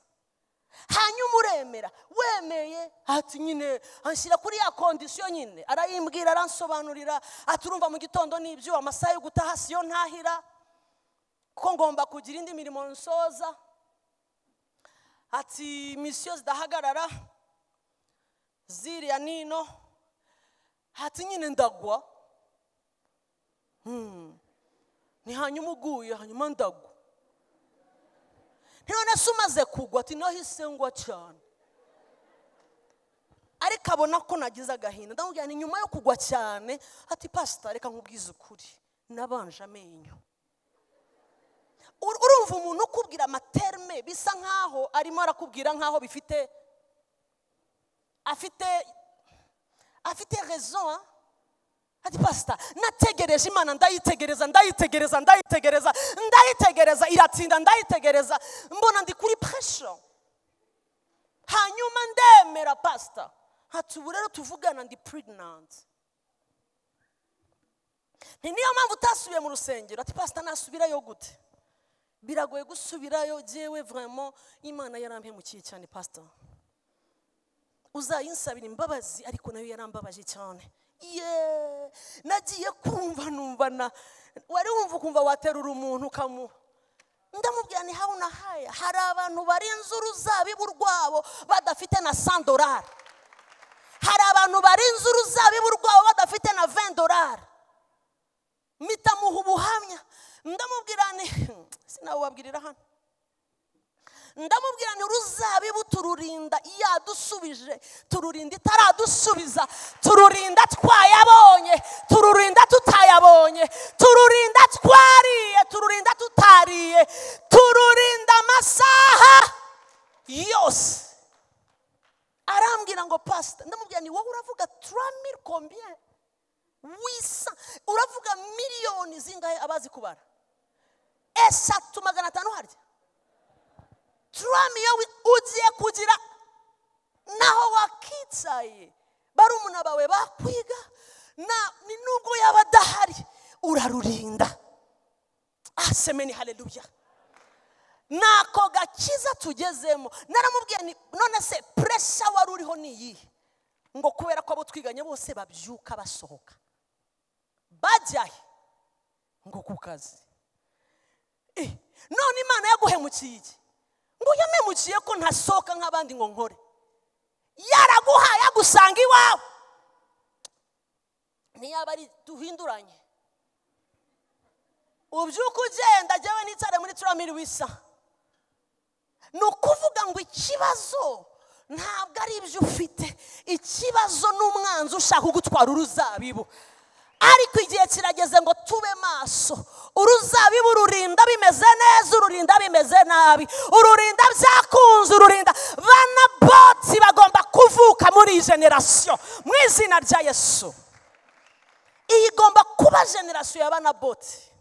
Hanyuma uremera, wemeye ati nyine anshyira kuri ya condition nyine. Arayimbwira aransobanurira ati urumva mu gitondo nibyo amasaha yo gutaha siyo ntahira ko ngomba kugira indi mirimo nsoza. Ati mission zidahagarara ziriya nino. Ati nyine ndagwa. Ni hanyuma uguye hanyuma ndagwa. None sumaze kugwa ati nahise ngwa cyane. Ariko abona ko nagize agahinda. Ndamubwira ni nyuma yo kugwa cyane. Ati pastor reka nkubwize ukuri, nabanje amenyo. urumva umuntu ukubwira amaterme bisa nkaho arimo arakubwira nkaho bifite afite raison. Ati pastor, nategereje Imana ndayitegereza iratsinda ndayitegereza mbona ndi kuri pressure. Hanyuma ndemera pastor. Hati ubu rero tuvugana ndi pregnant. Niyo mpamvu utasubiye mu rusengero. Ati pastor, nasubirayo gute? Biragoye gusubirayo, jewe vraiment Imana yarampemukiye cyane pastor. Uzayinsabira imbabazi ariko nayo yarambabaje cyane. Nagiye kumva numva wari wumva kumva waterura umuntu kamu. Ndamubwira ni hauna haya, hari abantu barinze uruzabibu rwabo badafite na $100. Hari abantu barinze uruzabibu rwabo badafite na $20. Mita muha ubuhamya. Ndamubwira ni sinababwirira hano. Ndamubwira ni uruzabibu tururinda yadusubije, tururinda itaradusubiza, tururinda twayabonye, tururinda tutayabonye, tururinda twariye, tururinda tutariye, tururinda amasaha yose. Arambwira ngo pastor, ndamubwira ni wowe uravuga 3000 combien? Wisa uravuga miliyoni zingahe abazi kubara? 3,500 harya. Turamiyo ugiye kugira naho wakitsaye barumuna bawe bakwiga ni nubwo yabadahari urarurinda. Asemeni haleluya. Nako gakiza tugezemo. Naramubwiye ni none se pressure wari uriho ni iyi ngo kubera ko abo twiganye bose babyuka basohoka bajyahe ngo kukazi. None Imana yaguhemukiye ngo yamemukiye ko ntasohoka nk'abandi ngo nkore. Yaraguhaye agusanga iwawe. Niyaba ari duhinduranye. Ubyuka ugenda jewe nitare muri 3000 wisa. Nukuvuga ngo ikibazo ntabwo ari ibyo ufite. Ikibazo n'umwanzi ushaka kugutwara uruzabibu. Ariko igihe kirageze ngo tube maso. Uruzabibu rurinda bimeze neza, ururinda bimeze nabi, ururinda byakunze, ururinda bana boti bagomba kuvuka muri generation mu izina rya Yesu. Iyi igomba kuba generation y'abana boti.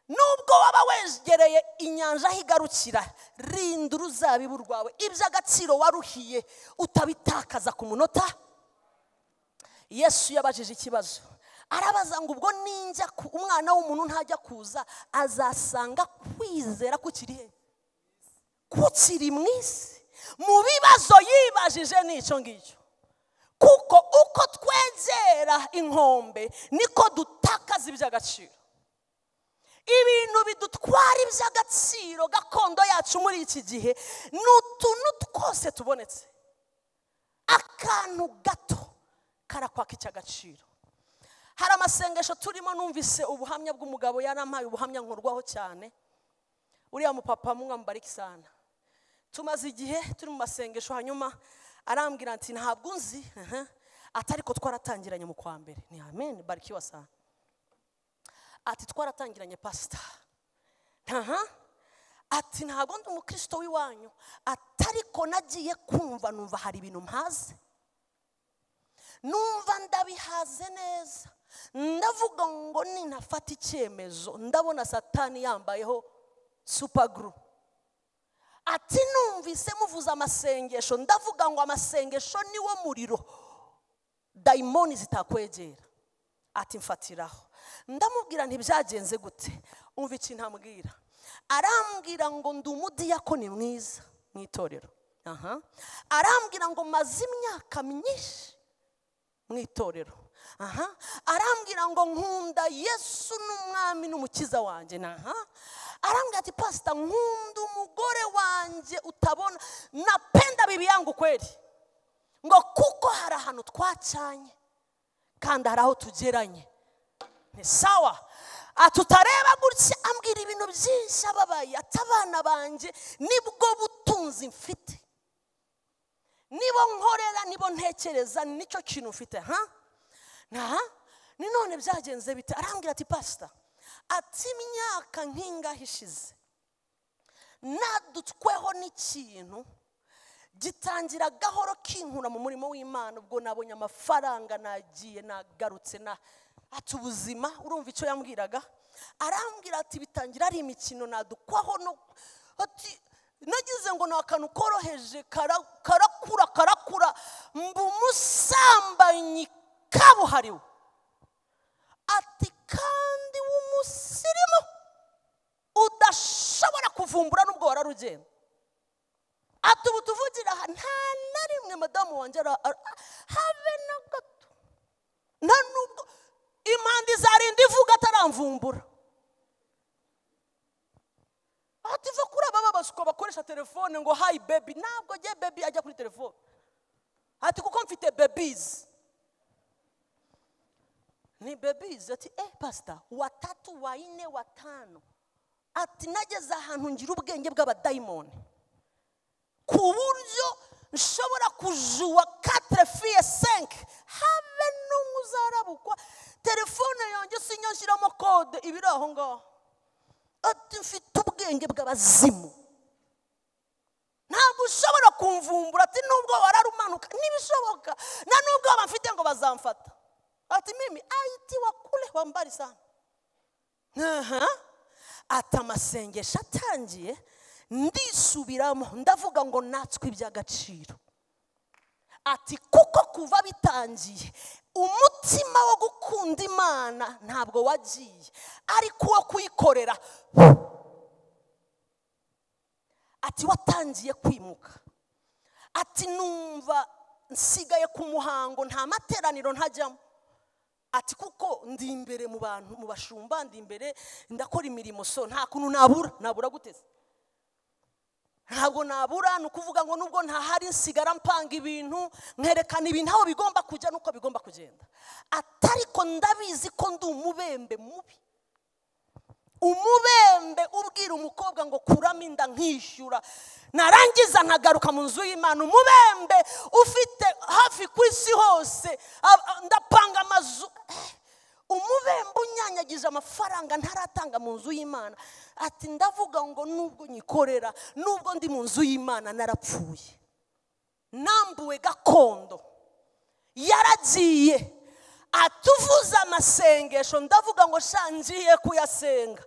Nubwo waba wegereye inyanja higarukira, rinda uruzabibu rwawe. Iby'agaciro waruhiye utabitakaza ku munota. Yesu yabajije ikibazo. Arabaza ngo ubwo ninjya umwana w'umuntu ntajya kuza azasanga kwizera kukirihe? Kukiri mwisi. Mu bibazo yibajije n'icyo ngicyo. Kuko uko twegera inkombe niko dutakaza iby'agaciro. Ibintu bidutwara iby'agaciro gakondo yacu muri iki gihe n'utuntu twose tubonetse. Akantu gato karakwaka icy'agaciro. Hari amasengesho turimo numvise ubuhamya bw'umugabo yarampaye ubuhamya nkorwaho cyane. Uriya mupapa mwambariki sana. Tumaze igihe turi mu masengesho hanyuma arambwira ati ntabwo nzi atari ko twaratangiranye mu kwa mbere. Ni amen barikiwa sana. Ati twaratangiranye pastor. Ati ntabwo ndi umukristo w'iwanyu atari ko nagiye kumva numva hari ibintu mpaze. Numva ndabihaze neza. Ndavuga ngo ninafata icyemezo ndabona Satani yambayeho super glue. Ati numvise muvuza amasengesho ndavuga ngo amasengesho niwo muriro daimoni zitakwegera. Ati mfatiraho. Ndamubwira ntibyagenze gute. Umva ikintu ambwira. Arambwira ngo ndi umudiyakoni mwiza mu itorero. Arambwira ngo maze imyaka myinshi mu itorero. Arambwira ngo nkunda Yesu n'umwami n'umukiza wanjye. Arambwira ati pastor nkunda umugore wanjye utabona napenda bibi yangu kweli. Ngo kuko hari ahantu twacanye kandi hari aho tugeranye. Ni sawa. Atutareba gutya ambwira ibintu byinshi ababaye atabana banje nibwo butunzi mfite. Nibo nkorera nibo ntekereza nicyo kintu mfite. Ni none byagenze bite? Arambwira ati pastor ati imyaka nkinga hishize nadutsweho n'ikintu gitangira gahoro kinkura mu murimo w'Imana. Ubwo nabonye amafaranga, nagiye nagarutse ati ubuzima. Urumva icyo yambwiraga? Arambwira ati bitangira ari imikino nadukwaho no ati nagize ngo nakantu koroheje karakura mbu musambanyi kabuhariwe. Ati kandi w'umusirimu udashobora kuvumbura nubwo wararugenda. Ati ubu tuvugira aha nta na rimwe madamu wanjye habe na gato, nta nubwo impande izarinda ivuga ataramvumbura. Ati va kuri aba babasuka bakoresha telefone ngo hi baby. Ntabwo je baby ajya kuri telefone. Ati kuko mfite babies. Ni babies. Ati pastor, watatu waine watano. Ati nageze ahantu ngira ubwenge bw'abadayimoni ku buryo nshobora kujuwa 4 filles 5 habe n'umuzarabukwa telefone yanjye sinyashiramo code ibiri aho ngaho. Ati mfite ubwenge bw'abazimu, ntabwo ushobora kumvumbura. Ati nubwo wararumanuka nibishoboka, na nubwo abafite ngo bazamfata. Ati mimi aiti wakule wambari sana. Ati amasengesho atangiye ndisubiramo ndavuga ngo natswe iby'agaciro. Ati kuko kuva bitangiye umutima wo gukunda Imana ntabwo wagiye, ariko wo kuyikorera. Ati watangiye kwimuka. Ati numva nsigaye ku muhango nta materaniro ntajyamo. Ati kuko ndi imbere mu bantu mu bashumba, ndi imbere ndakora imirimo, so nta kuntu nabura guteze. Ntabwo nabura nukuvuga ngo nubwo ntahari nsigara mpanga ibintu nkerekana ibintu aho bigomba kujya nuko bigomba kugenda. Atariko ndabizi ko ndi umubembe mubi, umubembe ubwira umukobwa ngo kuramo inda nkishyura, narangiza nkagaruka mu nzu y'Imana. Umubembe ufite hafi ku isi hose ndapanga amazu. Umubembe unyanyagije amafaranga ntaratanga mu nzu y'Imana. Ati ndavuga ngo nubwo nyikorera, nubwo ndi mu nzu y'Imana narapfuye, nambuwe gakondo yaragiye. Atuvuza amasengesho ndavuga ngo shangiye kuyasenga.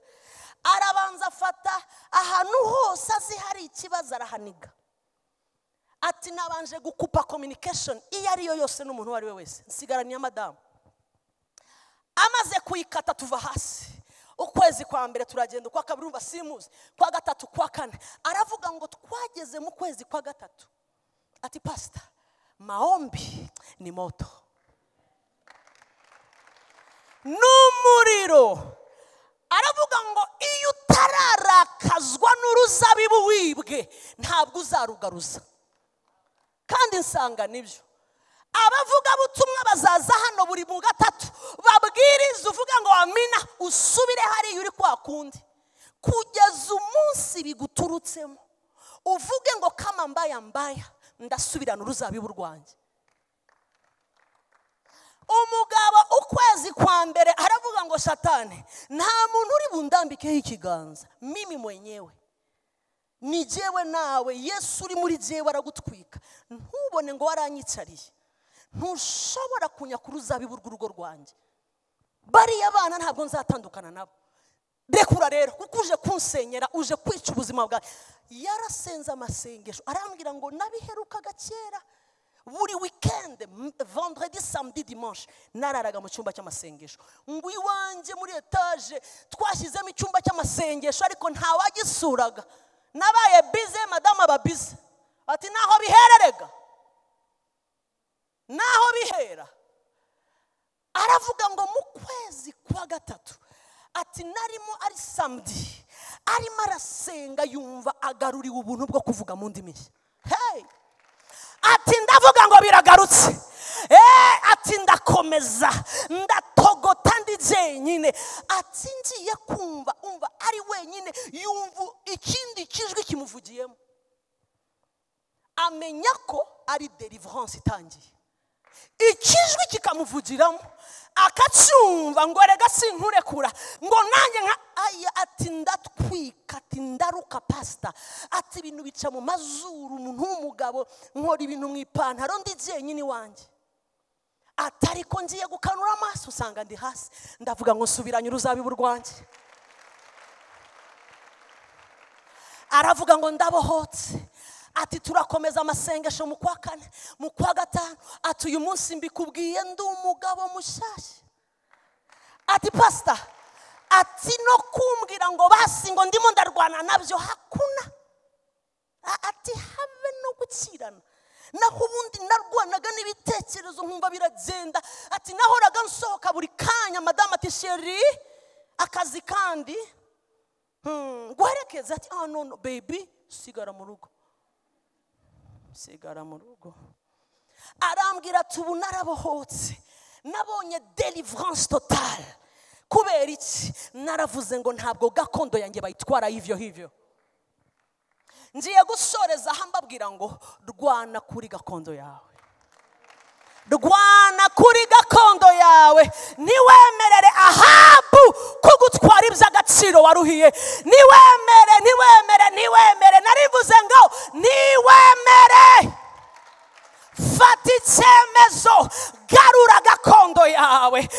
Arabanza afata ahantu hose azi hari ikibazo arahaniga. Ati nabanje gukupa communication iyo ariyo yose n'umuntu wari we wese, nsigaranye madamu. Amaze kuyikata tuva hasi. Ukwezi kwa mbere turagenda, kwa kabiri umva simuzi, kwa gatatu, kwa kane. Aravuga ngo twageze mu kwezi kwa gatatu. Ati pastor, maombi ni moto, n'umuriro. Aravuga ngo iyo utararakazwa n'uruzabibu wibwe ntabwo uzarugaruza. Kandi nsanga nibyo. Abavuga butumwa bazaza hano buri mu gatatu babwiriza uvuga ngo amina usubire hari yuri kwa kundi kugeza umunsi biguturutsemo uvuge ngo kama mbaya ndasubirana uruzabibu rwanjye. Umugabo ukwezi kwa mbere aravuga ngo Satani nta muntu uri bundambikeho ikiganza, mimi mwenyewe ni jewe nawe, Yesu uri muri jewe aragutwika. Ntubone ngo waranyicariye, ntushobora kunyakura uruzabibu rw'urugo rwanjye. Bariya abana ntabwo nzatandukana nabo. Rekura rero kuko uje kunsenyera, uje kwica ubuzima bwawe. Yarasenza amasengesho arambwira ngo nabiherukaga kera. Buri weekend, vendredi, samedi, dimanche nararaga mu cyumba cy'amasengesho. Ngo iwanje muri etage twashyizemo icyumba cy'amasengesho ariko nta wagisuraga. Nabaye bize, madama ababize. Ati naho bihererega, naho bihera. Aravuga ngo mu kwezi kwa gatatu, ati narimo ari samedi, arimo arasenga yumva agaruriwe ubuntu bwo kuvuga mu ndimi. Hey! Ati ndavuga ngo biragarutse. Ati ndakomeza ndatogota ndi jenyine. Ati ngiye kumva ari wenyine yumva ikindi kijwi kimuvugiyemo. Amenya ko ari deliverance itangiye. Ikijwi kikamuvugiramo akacyumva ngo rega sinkurekura ngo nanjye nka aya. Ati ndatwika, ati ndaruka umwuka pastor ati ibintu bica mu mazuru umuntu w'umugabo nkora ibintu mu ipantaro ndi jyenyine wanjye atari ko ngiye gukanura amaso usanga ndi hasi ndavuga ngo nsubiranye uruzabibu rwanjye aravuga ngo ndabohotse ati turakomeza amasengesho mu kwa kane mu kwa gatanu ati uyu munsi mbikubwiye ndi umugabo mushyashya ati pastor ati no kumbwira ngo basi ngo ndimo ndarwana nabyo hakuna ati habe no gukirana naho ubundi narwanaga n'ibitekerezo nkumva biragenda ati nahoraga nsohoka buri kanya madame ati sheri akazi kandi guherekeza ati no baby sigara mu rugo arambwira ati ubu narabohotse nabonye deliverance totale kubera iki naravuze ngo ntabwo gakondo yanjye bayitwara hivyo hivyo ngiye gusoreza mbabwira ngo rwana kuri gakondo yawe rwana kuri gakondo yawe niwemerere Ahabu kugutwara iby'agaciro waruhiye niwemere narivuze ngo niwemere fata icyemezo garura gakondo yawe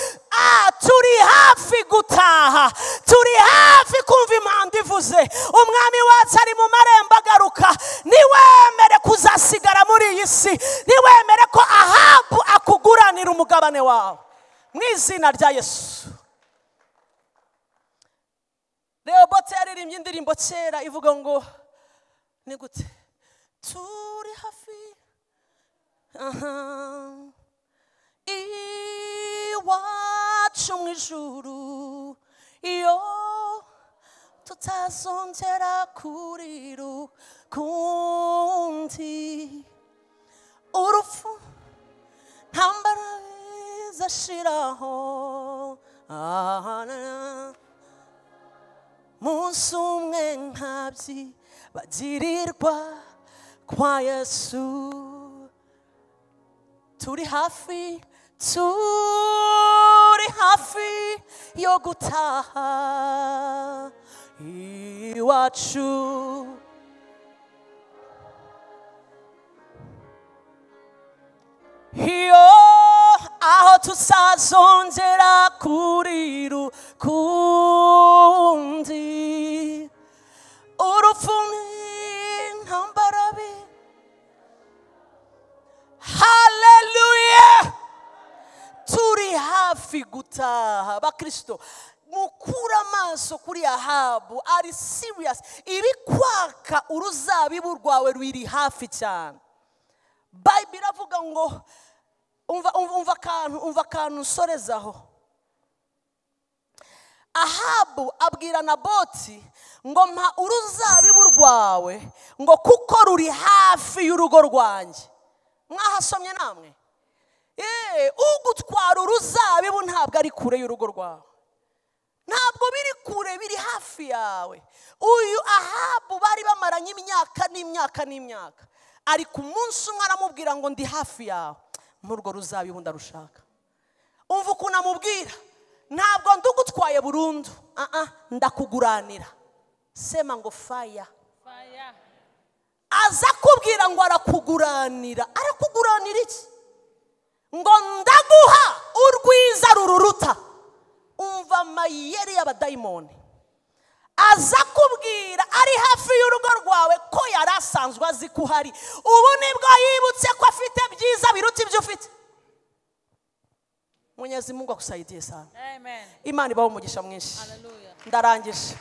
turi hafi gutaha turi hafi kumva impanda ivuze umwami wacu ari mu marembo agaruka niwemere kuzasigara muri iyi si niwemere ko Ahabu akuguranira umugabane wawe mu izina rya Yesu Rehobote yaririmbye indirimbo kera ivuga ngo ni gute turi hafi iwacu mu ijuru iyo tutazongera kurira ukundi urupfu ntambara zashiraho munsi umwe nkabyi bagirirwa kwa Yesu turi hafi yo gutaha iwacu iyo aho tuzazongera kurira ukundi urupfu n'intambara haleluya turi hafi gutaha bakristo mukura amaso kuri Ahabu ari serious ibikwaka uruzabibu rwawe rwiri hafi cyane Bible iravuga ngo umva akantu nsorezaho Ahabu abwira Naboti ngo mpa uruzabibu rwawe ngo kuko ruri hafi y'urugo rwanjye mwahasomye namwe ugutwara uruzabibu ntabwo ari kure y'urugo rwawe ntabwo biri kure biri hafi yawe uyu Ahabu bari bamaranye imyaka ariko umunsi umwe aramubwira ngo ndi hafi yawe muri urwo ruzabibu ndarushaka umva ukuntu amubwira ntabwo ndugutwaye burundu ndakuguranira sema ngo fire aza kubwira ngo arakuguranira iki ngo ndaguha urwiza rururuta umva amayeri y'abadayimoni aza kubwira ari hafi y'urugo rwawe ko yari asanzwe azi ko uhari ubu nibwo yibutse ko afite byiza biruta ibyo ufite Mwenyezi Mungu akusaidie sana. Amen. Imani baho umugisha mwinshi. Hallelujah. Ndarangije.